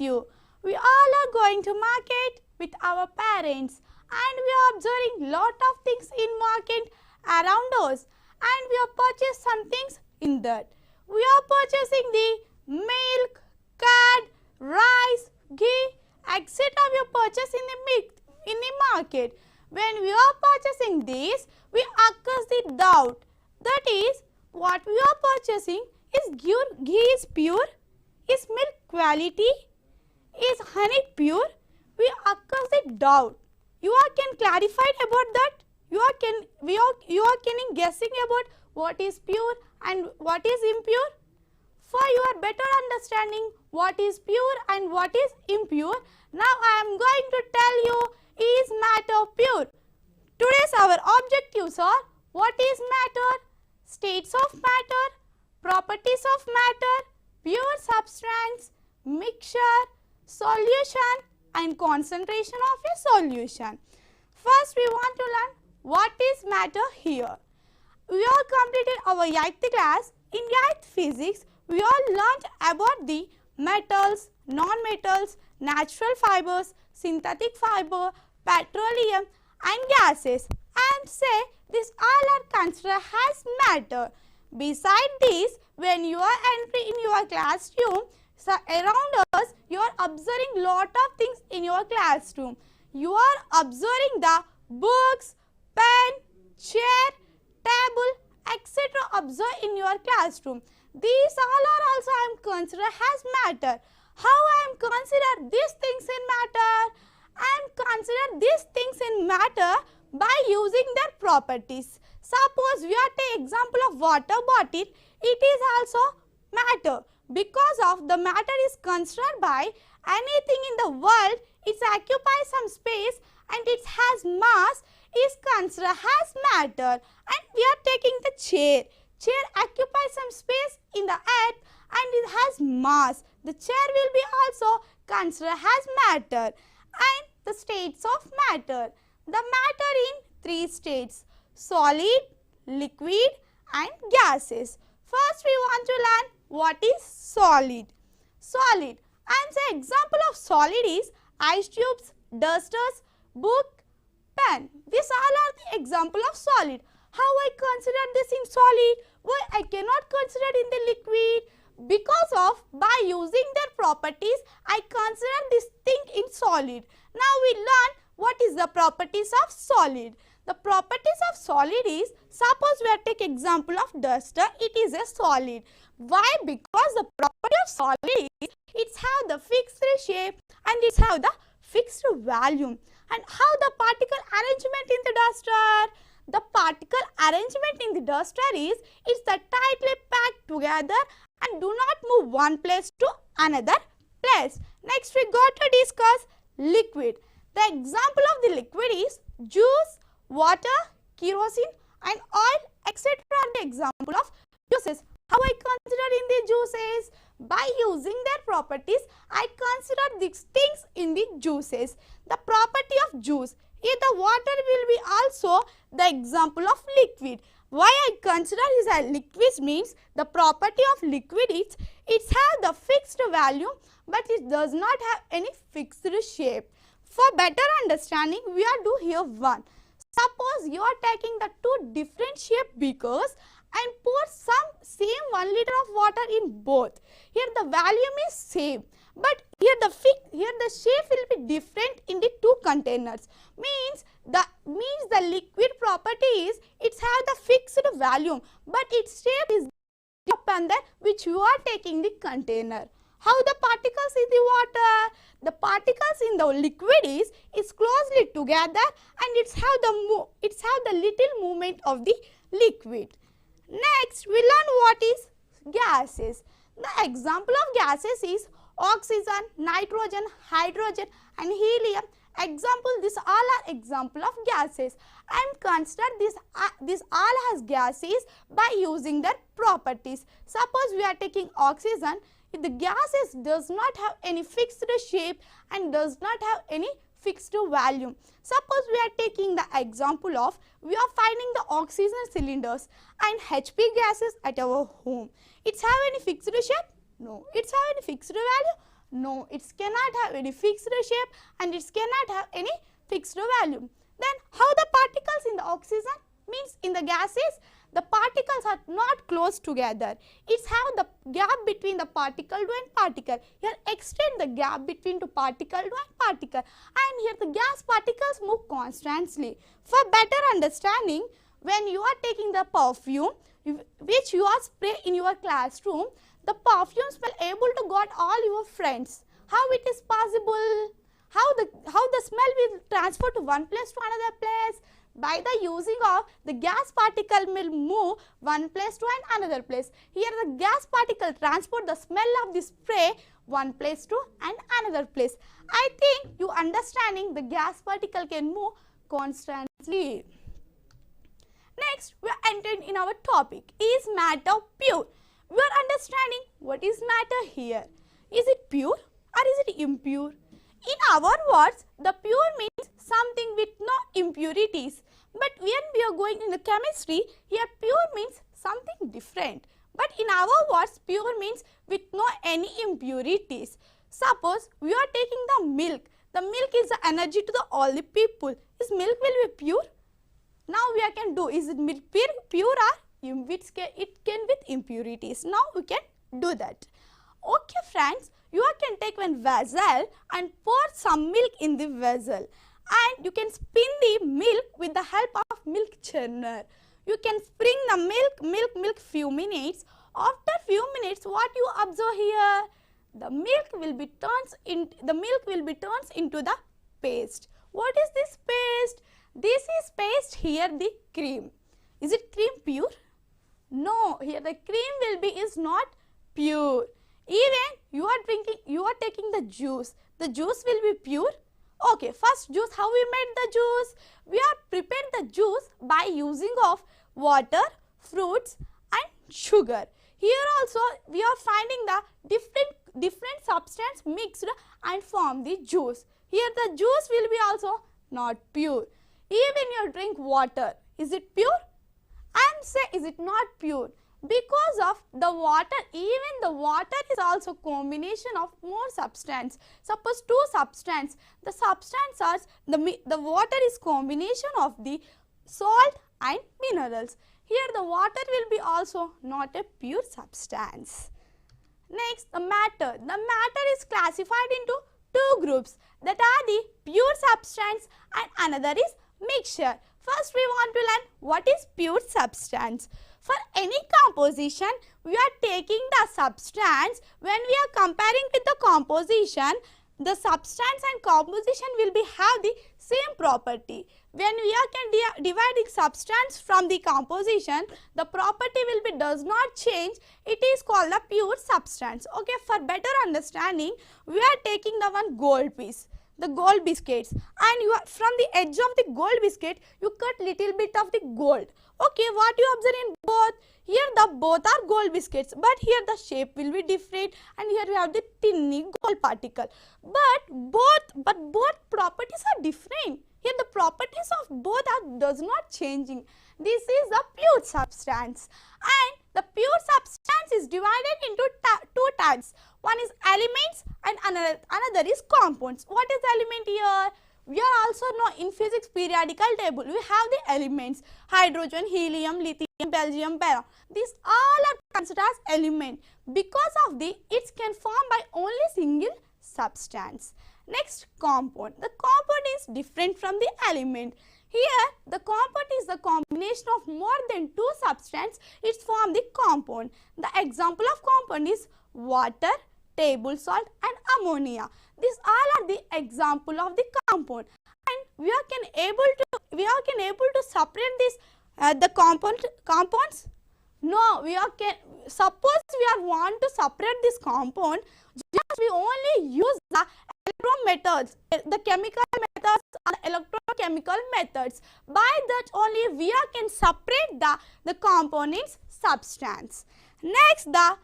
you. We all are going to market with our parents and we are observing lot of things in market around us and we have purchased some things in that. We are purchasing the milk, curd, rice, ghee, etc. we are purchasing in the market. When we are purchasing these, we occurs the doubt. That is, what we are purchasing is ghee is pure, is milk quality, is honey pure. We occurs the doubt. You are can clarify about that. You are guessing about what is pure and what is impure. For your better understanding what is pure and what is impure, now I am going to tell you is matter pure. Today's our objectives are what is matter, states of matter, properties of matter, pure substance, mixture, solution and concentration of a solution. First we want to learn what is matter here. We all completed our 8th class. In 8th physics, we all learned about the metals, non-metals, natural fibers, synthetic fiber, petroleum and gases and say these all are considered as matter. Beside this, when you are entering in your classroom, so around us you are observing lot of things in your classroom. You are observing the books, pen, chair, table, etc. observed in your classroom. These all are also I am considered as matter. How I am consider these things in matter? I am consider these things in matter by using their properties. Suppose we are take example of water bottle, it is also matter because of the matter is considered by anything in the world, it occupies some space and it has mass is considered as matter. And we are taking the chair. Chair occupies some space in the earth and it has mass. The chair will be also considered as matter. And the states of matter. The matter in 3 states: solid, liquid and gases. First we want to learn what is solid. Solid. And the example of solid is ice tubes, dusters, book, pen. These all are the example of solid. How I consider this in solid? Why I cannot consider in the liquid? Because of by using their properties, I consider this thing in solid. Now we learn what is the properties of solid. The properties of solid is, suppose we are take example of duster, it is a solid. Why? Because the property of solid is, it have the fixed shape and it have the fixed volume. And how the particle arrangement in the duster? The particle arrangement in the duster is, it's the tightly packed together and do not move one place to another place. Next we got to discuss liquid. The example of the liquid is juice, water, kerosene and oil, etc. are the example of juices. How I consider in the juices? By using their properties, I consider these things in the juices. The property of juice. Here the water will be also the example of liquid. Why I consider is a liquid means the property of liquid is it have the fixed value but it does not have any fixed shape. For better understanding, we are do here one. Suppose you are taking the 2 different shaped beakers and pour some same 1 liter of water in both. Here the volume is same, but here the shape will be different in the 2 containers. Means the liquid property is it have the fixed volume, but its shape is upon that which you are taking the container. How the particles in the water? The particles in the liquid is closely together and it's have the little movement of the liquid. Next we learn what is gases. The example of gases is oxygen, nitrogen, hydrogen and helium. Example, these all are example of gases. I am consider this all as gases by using their properties. Suppose we are taking oxygen, the gases does not have any fixed shape and does not have any fixed volume. Suppose we are taking the example of, we are finding the oxygen cylinders and HP gases at our home. It's have any fixed shape? No. It's have any fixed value? No, it cannot have any fixed shape and it cannot have any fixed value. Then how the particles in the oxygen, means in the gases, the particles are not close together. It's have the gap between the particle to and particle. Here extend the gap between two particle to and particle, and here the gas particles move constantly. For better understanding, when you are taking the perfume which you are spray in your classroom, the perfumes will able to got all your friends. How it is possible? How the smell will transfer to one place to another place? By the using of the gas particle will move one place to another place. Here the gas particle transport the smell of the spray one place to another place. I think you understanding the gas particle can move constantly. Next, we are entering in our topic. Is matter pure? We are understanding what is matter here. Is it pure or is it impure? In our words, the pure means something with no impurities. But when we are going in the chemistry, here pure means something different. But in our words, pure means with no any impurities. Suppose we are taking the milk. The milk is the energy to all the people. Is milk will be pure? Now we can do, is it milk pure or it can with impurities. Now we can do that. Okay friends, you can take one vessel and pour some milk in the vessel, and you can spin the milk with the help of milk churner. You can spring the milk few minutes. After few minutes, what you observe here? The milk will be turned into the paste. What is this paste? This is paste, here the cream. Is it cream pure? No, here the cream is not pure. Even you are taking the juice. The juice will be pure. Okay, first juice, how we made the juice? We are prepared the juice by using of water, fruits and sugar. Here also we are finding the different substance mixed and form the juice. Here the juice will be also not pure. Even you drink water, is it pure? And say, is it not pure? Because of the water, even the water is also combination of more substance. Suppose two substance, the substance are the water is combination of the salt and minerals. Here the water will be also not a pure substance. Next, the matter. The matter is classified into two groups, that are the pure substance and another is mixture. First we want to learn what is pure substance. For any composition, we are taking the substance. When we are comparing with the composition, the substance and composition will be have the same property. When we are dividing substance from the composition, the property will be does not change. It is called the pure substance. Okay, for better understanding, we are taking the one gold piece, the gold biscuits, and you are from the edge of the gold biscuit, you cut little bit of the gold. Okay, what you observe in both? Here the both are gold biscuits, but here the shape will be different, and here we have the tiny gold particle. But both properties are different. Here the properties of both does not changing. This is the pure substance, and the pure substance is divided into two types. One is elements and another is compounds. What is element here? We are also know in physics periodical table. We have the elements: hydrogen, helium, lithium, beryllium, boron. These all are considered as element because of it can form by only single substance. Next, compound. The compound is different from the element. Here, the compound is the combination of more than two substances. It forms the compound. The example of compound is water, table salt and ammonia. These all are the example of the compound, and we are able to separate this the compounds. No, suppose we are want to separate this compound, just we only use the methods, the chemical methods or electrochemical methods. By that only we can separate the compound in substance. Next, the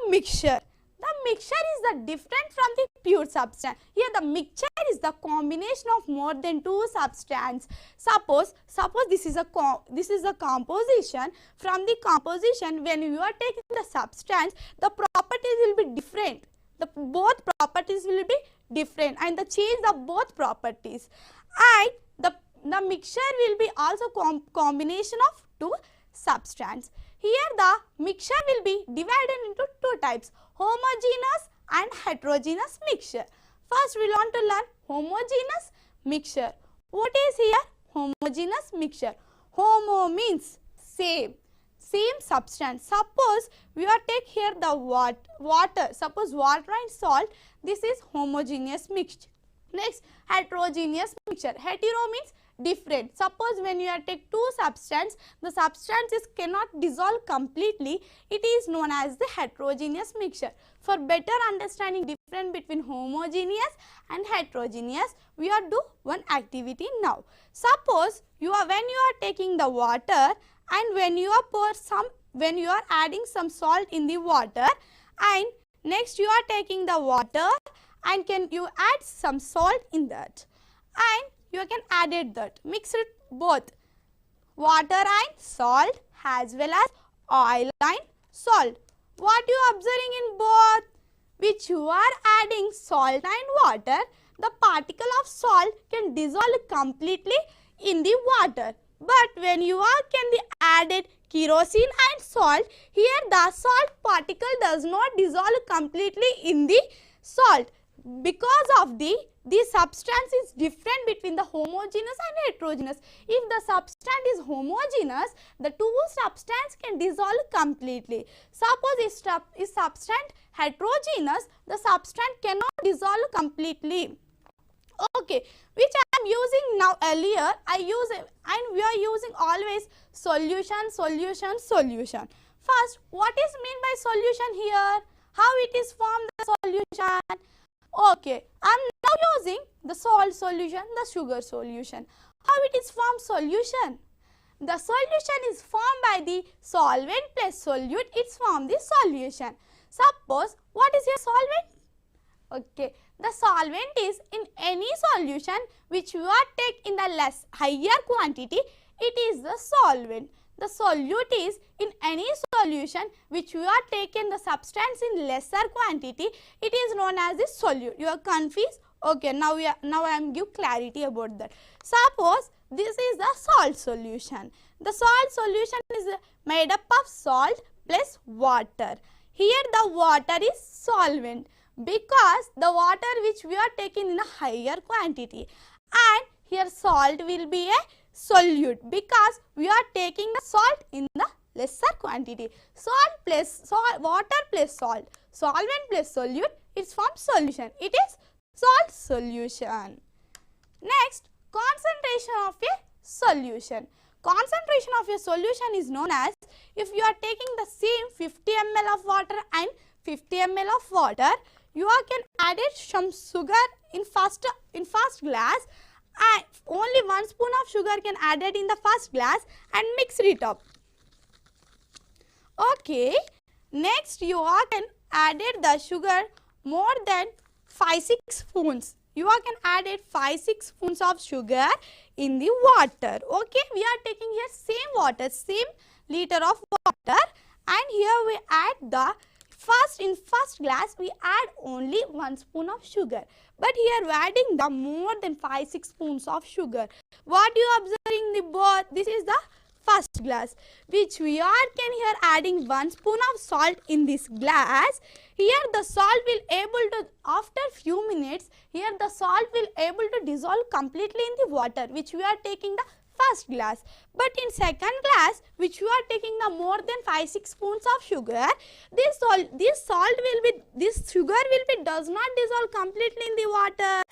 mixture. The mixture is the different from the pure substance. Here the mixture is the combination of more than two substances. Suppose this is a composition. From the composition, when you are taking the substance, the properties will be different. the both properties will be different and the change the both properties, and the mixture will be also combination of two substances. Here the mixture will be divided into two types, homogeneous and heterogeneous mixture. First we want to learn homogeneous mixture. What is here homogeneous mixture? Homo means same substance. Suppose we are take here the water, suppose water and salt, this is homogeneous mixture. Next, heterogeneous mixture. Hetero means different. Suppose when you are take two substances, the substances cannot dissolve completely, it is known as the heterogeneous mixture. For better understanding difference between homogeneous and heterogeneous, we are do one activity now. Suppose when you are taking the water and when you are adding some salt in the water, and next you are taking the water and can you add some salt in that, and you can add it that, mix it both water and salt as well as oil and salt. What you are observing in both? Which you are adding salt and water, the particle of salt can dissolve completely in the water. But when you are can be added kerosene and salt, here the salt particle does not dissolve completely in the salt. Because of the substance is different between the homogeneous and heterogeneous. If the substance is homogeneous, the two substances can dissolve completely. Suppose if substance heterogeneous, the substance cannot dissolve completely. Okay, which I am using now earlier, and we are using always solution. First, what is mean by solution here? How it is formed the solution? Okay, I am now using the salt solution, the sugar solution. How it is formed solution? The solution is formed by the solvent plus solute, it's formed the solution. Suppose, what is your solvent? Okay, the solvent is in any solution which you are take in the higher quantity, it is the solvent. The solute is in any solution which you are taken the substance in lesser quantity, it is known as the solute. You are confused? Okay, now I am give clarity about that. Suppose this is the salt solution. The salt solution is made up of salt plus water. Here the water is solvent because the water which we are taking in a higher quantity, and here salt will be a solute because we are taking the salt in the lesser quantity. Water plus salt, solvent plus solute, it's formed solution. It is salt solution. Next, concentration of a solution. Concentration of a solution is known as, if you are taking the same 50 ml of water and 50 ml of water, you can add it some sugar in first glass, and only 1 spoon of sugar can add it in the first glass and mix it up. Okay, next you can added the sugar more than 5-6 spoons. You can add it 5-6 spoons of sugar in the water. Okay, we are taking here same water, same liter of water, and here we add the first glass we add only 1 spoon of sugar, but here we are adding the more than 5-6 spoons of sugar. What you observing the both? This is the first glass which we are here adding 1 spoon of salt in this glass. Here the salt will able to, after few minutes, here the salt will able to dissolve completely in the water which we are taking the first glass. But in second glass which you are taking the more than 5-6 spoons of sugar, this sugar will be does not dissolve completely in the water.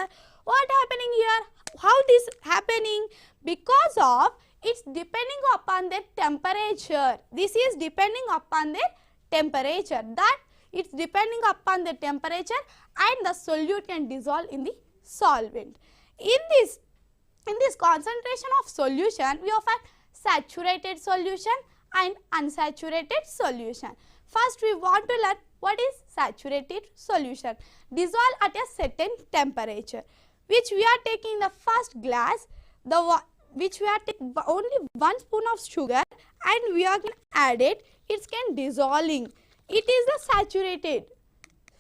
What happening here? How this happening? Because of it's depending upon the temperature. This is depending upon the temperature. That it's depending upon the temperature, and the solute can dissolve in the solvent. In this concentration of solution, we find saturated solution and unsaturated solution. First, we want to learn what is saturated solution. Dissolve at a certain temperature, which we are taking the first glass, which we are taking only 1 spoon of sugar, and we are going to add it. It can dissolving. It is the saturated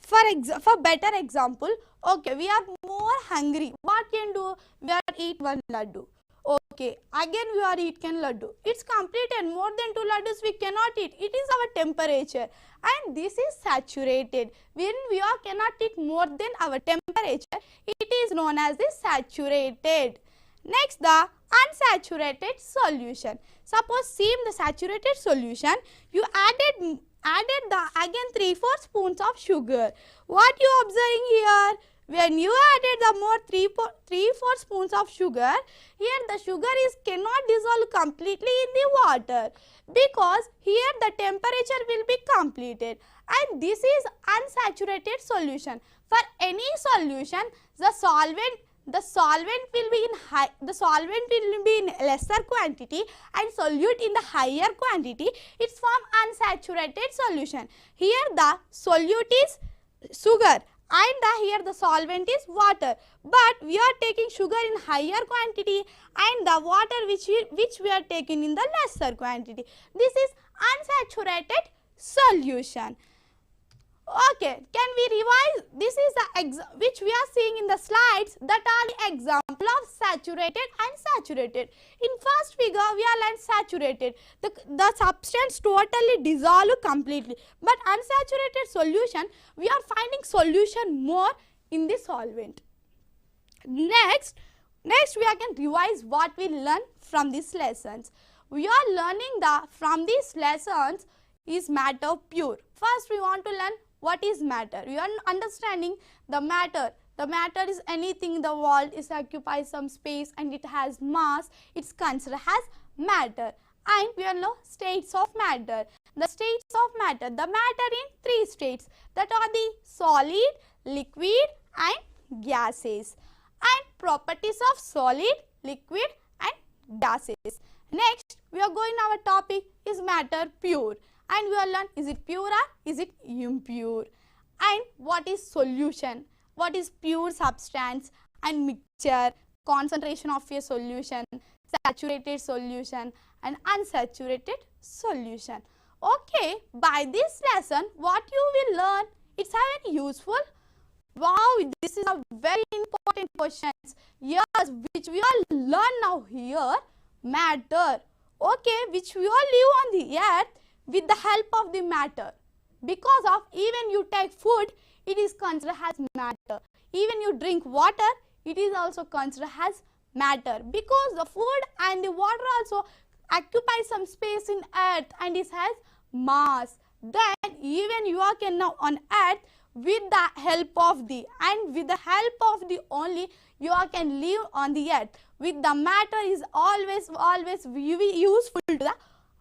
For better example, okay, we are more hungry. What can do? We are eat one laddu. Okay, again we are eating laddu. It's completed. More than 2 laddus we cannot eat. It is our temperature, and this is saturated. When we are cannot eat more than our temperature, it is known as the saturated. Next, the unsaturated solution. Suppose same the saturated solution, you added the again 3/4 spoons of sugar. What you observing here? When you added the more 3/4 spoons of sugar, here the sugar cannot dissolve completely in the water, because here the temperature will be completed, and this is unsaturated solution. For any solution, the solvent will be in lesser quantity and solute in the higher quantity. It's from unsaturated solution. Here the solute is sugar, and here the solvent is water, but we are taking sugar in higher quantity and the water which we are taking in the lesser quantity. This is unsaturated solution. Okay, can we revise? This is the which we are seeing in the slides, that are the example of saturated and unsaturated. In first figure, we are learned saturated. The substance totally dissolve completely. But unsaturated solution, we are finding solution more in the solvent. Next we can revise what we learn from these lessons. We are learning from these lessons is matter pure. First, we want to learn what is matter. We are understanding the matter. The matter is anything in the world is occupies some space and it has mass. It's considered as matter. And we all know states of matter. The states of matter. The matter in 3 states, that are the solid, liquid and gases. And properties of solid, liquid and gases. Next, we are going our topic is matter pure. And we will learn, is it pure or is it impure, and what is solution, what is pure substance and mixture, concentration of a solution, saturated solution and unsaturated solution. Okay, by this lesson what you will learn, it's very useful. Wow, this is a very important question. Yes, which we all learn now here, matter. Okay, which we all live on the earth with the help of the matter. Because of even you take food, it is considered as matter. Even you drink water, it is also considered as matter. Because the food and the water also occupy some space in earth and it has mass. Then even you are now on earth with the help of the, and with the help of the only you can live on the earth. With the matter is always useful to the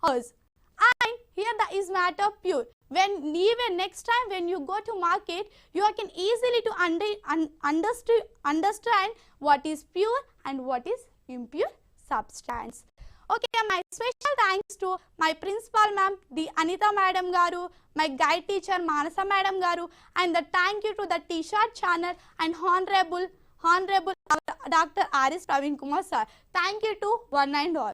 earth. And here the is matter pure. When even next time when you go to market, you can easily to understand what is pure and what is impure substance. Okay, my special thanks to my principal ma'am, the Anita madam garu, my guide teacher Manasa madam garu, and the thank you to the T-shirt channel and honorable Dr. R.S. Praveen Kumar sir. Thank you to one and all.